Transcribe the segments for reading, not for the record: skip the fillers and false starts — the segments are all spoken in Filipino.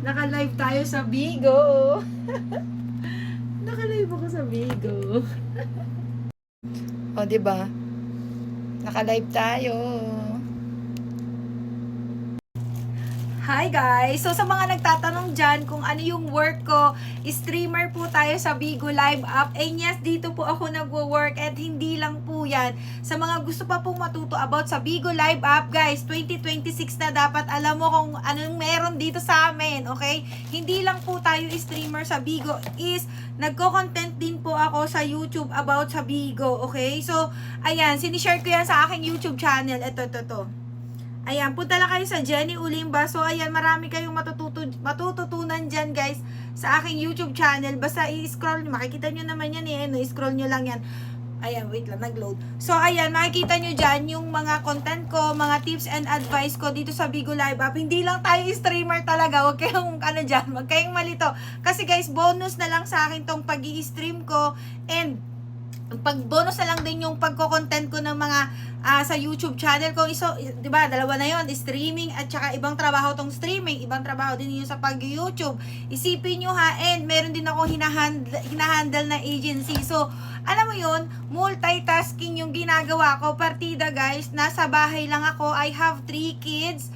Naka-live tayo sa Bigo. Naka-live ako sa Bigo. O, diba? Naka-live tayo. Hi guys! So sa mga nagtatanong dyan kung ano yung work ko, streamer po tayo sa Bigo Live app. And yes, dito po ako nagwo-work at hindi lang po yan. Sa mga gusto pa pong matuto about sa Bigo Live app, guys, 2026 na dapat alam mo kung anong meron dito sa amin, okay? Hindi lang po tayo streamer sa Bigo, is nagko-content din po ako sa YouTube about sa Bigo, okay? So, ayan, sinishare ko yan sa aking YouTube channel. Ito. Ayan, punta lang kayo sa Jenny Ulimba. So, ayan, marami kayong matututunan dyan, guys, sa aking YouTube channel. Basta i-scroll nyo. Makikita nyo naman yan eh. I-scroll nyo lang yan. Ayan, wait lang, nag-load. So, ayan, makikita nyo dyan yung mga content ko, mga tips and advice ko dito sa Bigo Live app. Hindi lang tayo streamer talaga. Huwag kayong, huwag kayong malito. Kasi, guys, bonus na lang sa akin tong pag-i-stream ko. And, pag-bonus na lang din yung pagko-content ko ng mga sa YouTube channel ko. So, 'di ba? Dalawa na 'yon, streaming at saka ibang trabaho tong streaming, ibang trabaho din 'yung sa pag-YouTube. Isipin niyo ha, and meron din ako hinahandle na agency. So, alam mo 'yun, multitasking 'yung ginagawa ko. Partida, guys, nasa bahay lang ako. I have 3 kids.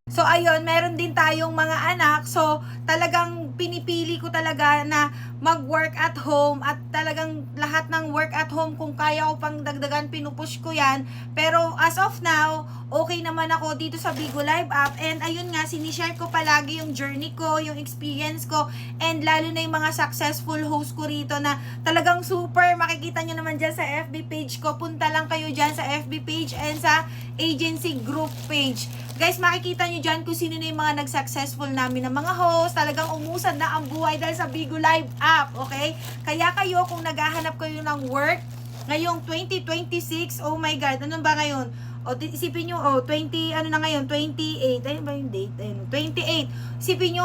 So, ayun, meron din tayong mga anak. So, talagang pinipili ko talaga na mag-work at home. At talagang lahat ng work at home, kung kaya ko pang dagdagan, pinupush ko yan. Pero, as of now, okay naman ako dito sa Bigo Live app. And, ayun nga, sinishare ko palagi yung journey ko, yung experience ko. And, lalo na yung mga successful host ko rito na talagang super. Makikita nyo naman dyan sa FB page ko. Punta lang kayo dyan sa FB page and sa agency group page. Guys, makikita nyo dyan kung sino na yung mga nag-successful namin na mga host. Talagang umusad na ang buhay dahil sa Bigo Live app, okay? Kaya kayo, kung naghahanap kayo ng work, ngayong 2026, oh my God, ano ba ngayon? O, isipin nyo, 20, ano na ngayon, 28, ayun ba yung date? Ayun, 28. Isipin nyo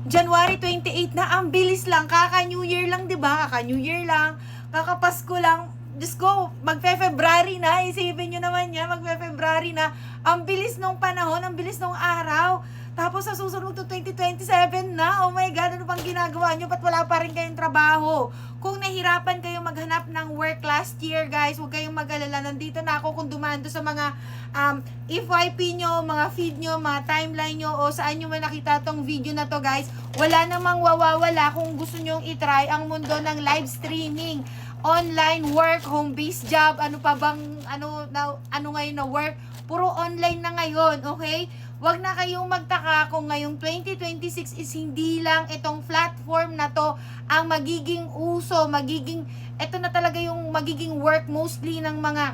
January 28 na, ang bilis lang, kaka-New Year lang, diba? Kaka-New Year lang, kaka-Pasko lang. Diyos ko, magfe-February na, isipin nyo naman yan, magfe-February na, ang bilis nung panahon, ang bilis nung araw, tapos sa susunod to 2027 na, oh my God, ano pang ginagawa nyo, ba't wala pa rin kayong trabaho? Kung nahirapan kayong maghanap ng work last year, guys, huwag kayong mag-alala, nandito na ako kung dumaan sa mga FYP nyo, mga feed nyo, mga timeline nyo, o saan nyo man nakita tong video na to, guys, wala namang wawawala kung gusto nyong itry ang mundo ng live streaming. Online work, home-based job, ano pa bang, ano ngayon na work, puro online na ngayon, okay? Huwag na kayong magtaka kung ngayong 2026 is hindi lang itong platform na to ang magiging uso, ito na talaga yung magiging work mostly ng mga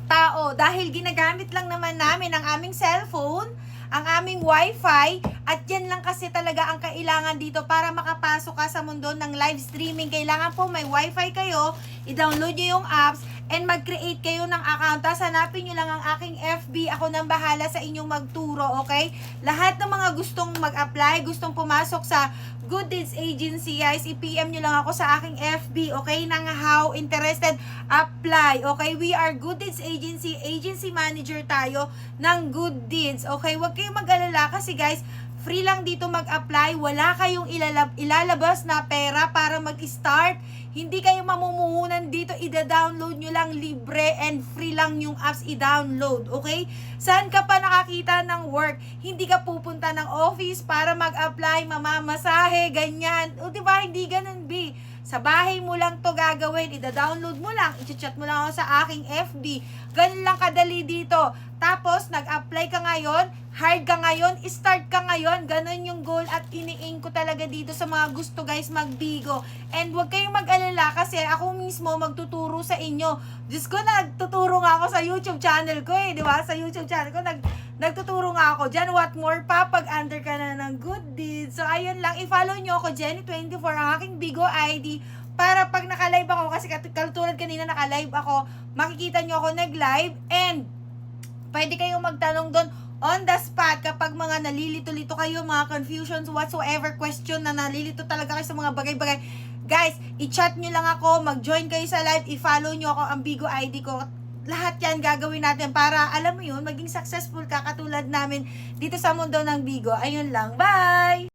tao. Dahil ginagamit lang naman namin ang aming cellphone, ang aming wifi, at yan lang kasi talaga ang kailangan dito para makapasok ka sa mundo ng live streaming. Kailangan po may wifi kayo, i-download nyo yung apps, and mag-create kayo ng account. Tapos hanapin nyo lang ang aking FB. Ako nang bahala sa inyong magturo, okay? Lahat ng mga gustong mag-apply, gustong pumasok sa Good Deeds Agency, guys, i-PM nyo lang ako sa aking FB, okay? Nang how interested, apply, okay? We are Good Deeds Agency, agency manager tayo ng Good Deeds, okay? Huwag kayong mag-alala kasi, guys, free lang dito mag-apply. Wala kayong ilalabas na pera para mag-start. Hindi kayo mamumuhunan dito. Ida-download nyo lang, libre and free lang yung apps i-download. Okay? Saan ka pa nakakita ng work? Hindi ka pupunta ng office para mag-apply, mamamasahe, ganyan. O diba? Hindi ganun, B. Sa bahay mo lang to gagawin. Ida-download mo lang. I-chat mo lang ako sa aking FB. Ganun lang kadali dito. Tapos, nag-apply ka ngayon, hard ka ngayon, start ka ngayon. Ganun yung goal at ini-aim ko talaga dito sa mga gusto, guys, magbigo. And huwag kayong mag-alala kasi ako mismo magtuturo sa inyo. Diyos ko, nagtuturo nga ako sa YouTube channel ko di ba? Sa YouTube channel ko, nagtuturo nga ako dyan. What more pa pag under ka na ng Good Deeds. So, ayun lang. I-follow nyo ako, Jenny24, ang aking Bigo ID. Para pag naka-live ako, kasi katulad kanina naka-live ako, makikita nyo ako nag-live, and pwede kayong magtanong doon on the spot kapag mga nalilito-lito kayo, mga confusions, whatsoever question na nalilito talaga kayo sa mga bagay-bagay. Guys, i-chat nyo lang ako, mag-join kayo sa live, i-follow nyo ako, ang Bigo ID ko. lahat yan gagawin natin para, alam mo yun, maging successful ka katulad namin dito sa mundo ng Bigo. Ayun lang, bye!